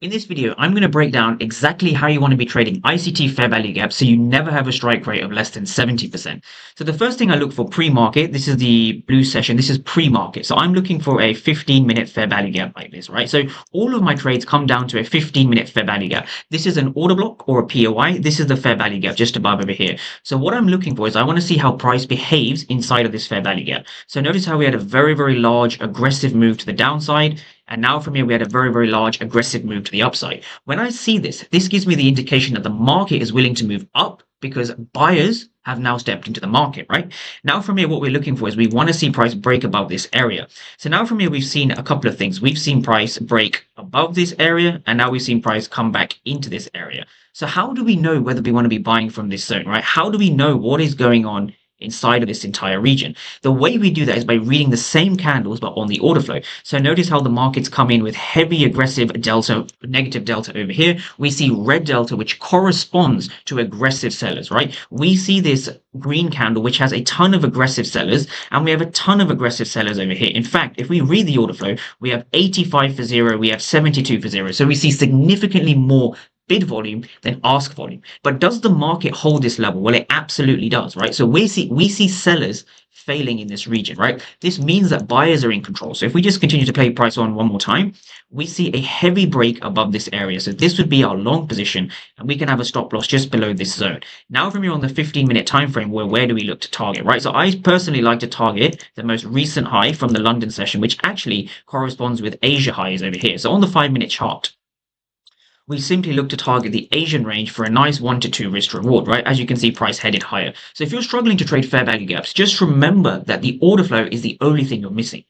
In this video, I'm going to break down exactly how you want to be trading ICT fair value gap so you never have a strike rate of less than 70%. So the first thing I look for pre-market, this is the blue session, this is pre-market. So I'm looking for a 15-minute fair value gap like this, right? So all of my trades come down to a 15-minute fair value gap. This is an order block or a POI. This is the fair value gap just above over here. So what I'm looking for is I want to see how price behaves inside of this fair value gap. So notice how we had a very, very large aggressive move to the downside. And now from here, we had a very, very large aggressive move to the upside. When I see this, this gives me the indication that the market is willing to move up because buyers have now stepped into the market, right? Now from here, what we're looking for is we want to see price break above this area. So now from here, we've seen a couple of things. We've seen price break above this area, and now we've seen price come back into this area. So how do we know whether we want to be buying from this zone, right? How do we know what is going on inside of this entire region? The way we do that is by reading the same candles but on the order flow. So notice how the markets come in with heavy aggressive delta, negative delta over here. We see red delta, which corresponds to aggressive sellers, right? We see this green candle, which has a ton of aggressive sellers, and we have a ton of aggressive sellers over here. In fact, if we read the order flow, we have 85 for zero, we have 72 for zero. So we see significantly more bid volume than ask volume. But does the market hold this level? Well, it absolutely does, right? So we see sellers failing in this region, right? This means that buyers are in control. So if we just continue to play price on one more time, we see a heavy break above this area. So this would be our long position, and we can have a stop loss just below this zone. Now from here on the 15-minute time frame, where do we look to target, right? So I personally like to target the most recent high from the London session, which actually corresponds with Asia highs over here. So on the 5-minute chart, we simply look to target the Asian range for a nice 1 to 2 risk reward, right? As you can see, price headed higher. So if you're struggling to trade fair value gaps, just remember that the order flow is the only thing you're missing.